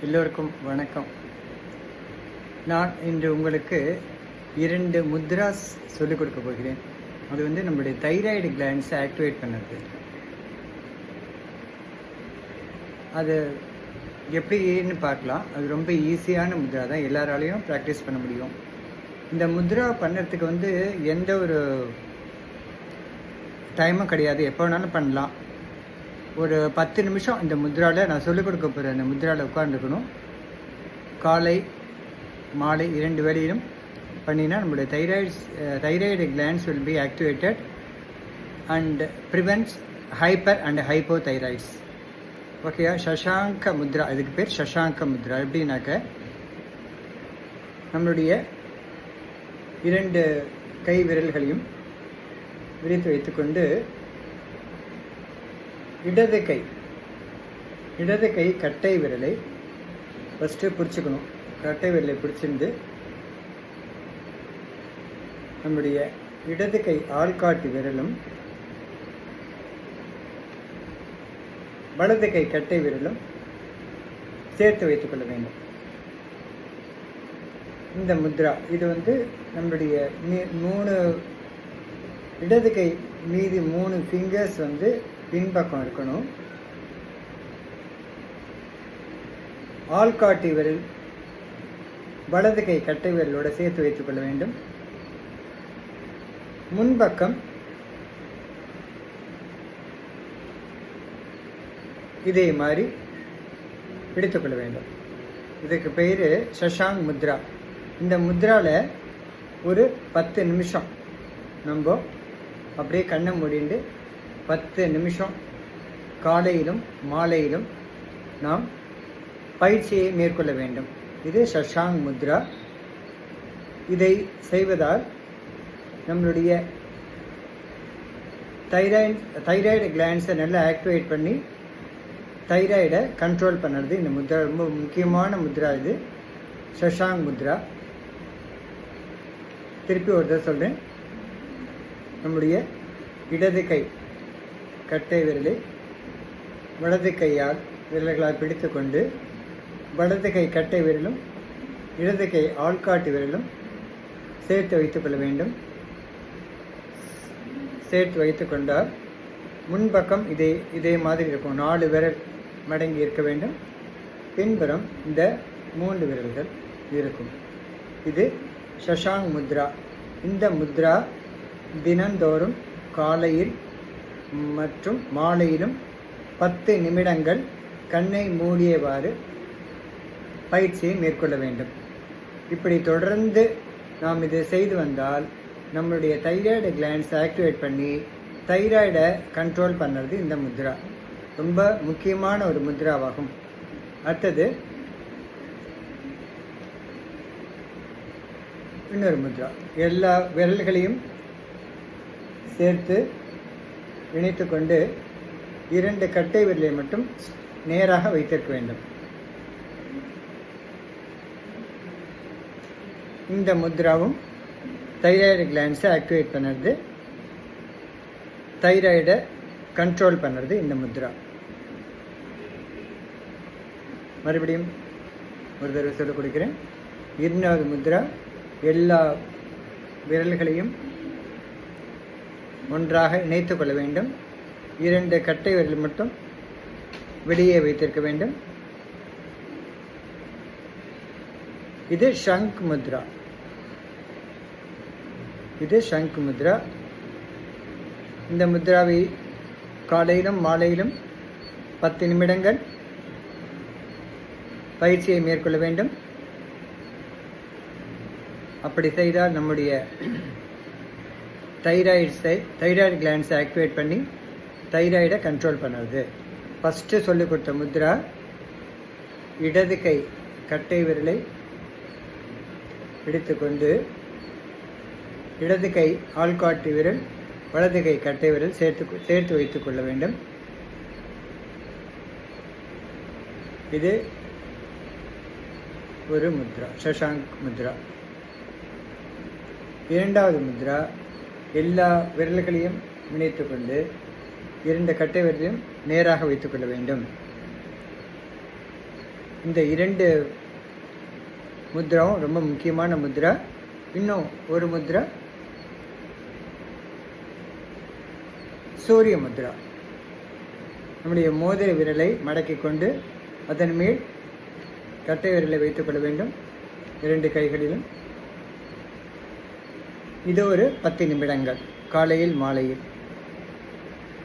எல்லோருக்கும் வணக்கம். நான் இன்று உங்களுக்கு 2 முத்ராஸ் சொல்லிக் கொடுக்க போகிறேன். அது நம்மளுடைய தைராய்டு கிளாண்ட்ஸை ஆக்டிவேட் பண்ணுறது. அது எப்படின்னு பார்க்கலாம். அது ரொம்ப ஈஸியான முத்ரா தான், எல்லாராலையும் ப்ராக்டிஸ் பண்ண முடியும். இந்த முத்ரா பண்ணுறதுக்கு எந்த ஒரு டைமும் கிடையாது, எப்போ வேணாலும் பண்ணலாம். ஒரு 10 நிமிஷம் இந்த முத்ராவில் நான் சொல்லிக் கொடுக்க போகிறேன். இந்த முத்ராவில் உட்காந்துருக்கணும். காலை மாலை 2 வேளையிலும் பண்ணினா நம்மளுடைய thyroid glands will be activated and prevents hyper and hypothyroids. ஓகேயா? சஷாங்க முத்ரா, இதுக்கு பேர் சஷாங்க முத்ரா. எப்படின்னாக்க நம்மளுடைய 2 கை விரல்களையும் விரித்து வைத்துக்கொண்டு இடது கை கட்டை விரலை ஃபஸ்ட்டு பிடிச்சிக்கணும். கட்டை விரலை பிடிச்சிருந்து நம்முடைய இடது கை ஆள்காட்டி விரலும் வலது கை கட்டை விரலும் சேர்த்து வைத்துக்கொள்ள வேண்டும். இந்த முத்ரா இது நம்மளுடைய 3 இடது கை மீதி 3 ஃபிங்கர்ஸ் பின்பக்கம் இருக்கணும். ஆள்காட்டி விரல் வலது கை கட்டை விரலோட சேர்த்து வைத்துக் கொள்ள வேண்டும். முன்பக்கம் இதே மாதிரி பிடித்துக்கொள்ள வேண்டும். இதுக்கு பெயர் சஷாங் முத்ரா. இந்த முத்ராவில் ஒரு 10 நிமிஷம் நம்ம அப்படியே கண்ணை மூடிண்டு 10 நிமிஷம் காலையிலும் மாலையிலும் நாம் பயிற்சியை மேற்கொள்ள வேண்டும். இது சஷாங் முத்ரா. இதை செய்வதால் நம்மளுடைய தைராய்டு கிளாண்ட்ஸை நல்லா ஆக்டிவேட் பண்ணி தைராய்டை கண்ட்ரோல் பண்ணுறது இந்த முத்ரா. ரொம்ப முக்கியமான முத்ரா இது, சஷாங் முத்ரா. திருப்பி ஒரு தடவை சொல்கிறேன். நம்முடைய இடது கை கட்டை விரலை வலது கையால் விரல்களால் பிடித்து கொண்டு வலது கை கட்டை விரலும் இடது கை ஆள்காட்டி விரலும் சேர்த்து வைத்துக்கொள்ள வேண்டும். சேர்த்து வைத்து கொண்டால் முன்பக்கம் இதே மாதிரி இருக்கும். 4 விரல் மடங்கி இருக்க வேண்டும். பின்புறம் இந்த 3 விரல்கள் இருக்கும். இது சஷாங் முத்ரா. இந்த முத்ரா தினந்தோறும் காலையில் மற்றும் மாலையிலும் 10 நிமிடங்கள் கண்ணை மூடியவாறு பயிற்சியை மேற்கொள்ள வேண்டும். இப்படி தொடர்ந்து நாம் இதை செய்து வந்தால் நம்மளுடைய தைராய்டு கிளாண்ட்ஸ் ஆக்டிவேட் பண்ணி தைராய்டை கண்ட்ரோல் பண்ணுறது இந்த முத்ரா. ரொம்ப முக்கியமான ஒரு முத்ராவாகும். அடுத்தது இன்னொரு முத்ரா. எல்லா விரல்களையும் சேர்த்து இணைத்து கொண்டு 2 கட்டை விரலை மட்டும் நேராக வைத்திருக்க வேண்டும். இந்த முத்ராவும் தைராய்டு கிளாண்ட்ஸை ஆக்டிவேட் பண்ணுறது, தைராய்டை கண்ட்ரோல் பண்ணுறது இந்த முத்ரா. மறுபடியும் ஒரு தடவை சொல்லிக் கொடுக்கிறேன். 2வது முத்ரா. எல்லா விரல்களையும் ஒன்றாக இணைத்து கொள்ள வேண்டும். 2 கட்டை விரல் மட்டும் வெளியே வைத்திருக்க வேண்டும். இது ஷங்க் முத்ரா. இது ஷங்க் முத்ரா. இந்த முத்ராவை காலையிலும் மாலையிலும் 10 நிமிடங்கள் பயிற்சியை மேற்கொள்ள வேண்டும். அப்படி செய்தால் நம்முடைய தைராய்டு கிளாண்ட்ஸை ஆக்டிவேட் பண்ணி தைராய்டை கண்ட்ரோல் பண்ணுறது. ஃபஸ்ட்டு சொல்லிக் கொடுத்த முத்ரா இடது கை கட்டை விரலை பிடித்துக்கொண்டு இடது கை ஆள்காட்டி விரல் வலது கை கட்டை விரல் சேர்த்து வைத்துக் கொள்ள வேண்டும். இது ஒரு முத்ரா, சஷாங்க் முத்ரா. 2வது முத்ரா. எல்லா விரல்களையும் இணைத்து கொண்டு 2 கட்டை விரலையும் நேராக வைத்துக்கொள்ள வேண்டும். இந்த 2 முத்ராவும் ரொம்ப முக்கியமான முத்ரா. இன்னும் ஒரு முத்ரா சூரிய முத்ரா. நம்முடைய மோதிர விரலை மடக்கி கொண்டு அதன் மேல் கட்டை விரலை வைத்துக் கொள்ள வேண்டும் 2 கைகளிலும். இது ஒரு 10 நிமிடங்கள் காலையில் மாலையில்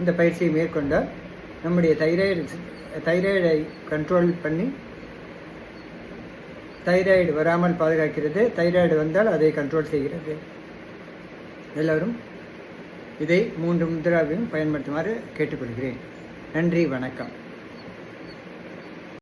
இந்த பயிற்சியை மேற்கொண்டால் நம்முடைய தைராய்டை கண்ட்ரோல் பண்ணி தைராய்டு வராமல் பாதுகாக்கிறது. தைராய்டு வந்தால் அதை கண்ட்ரோல் செய்கிறது. எல்லோரும் இதை 3 முத்ராவையும் பயன்படுத்துமாறு கேட்டுக்கொள்கிறேன். நன்றி, வணக்கம்.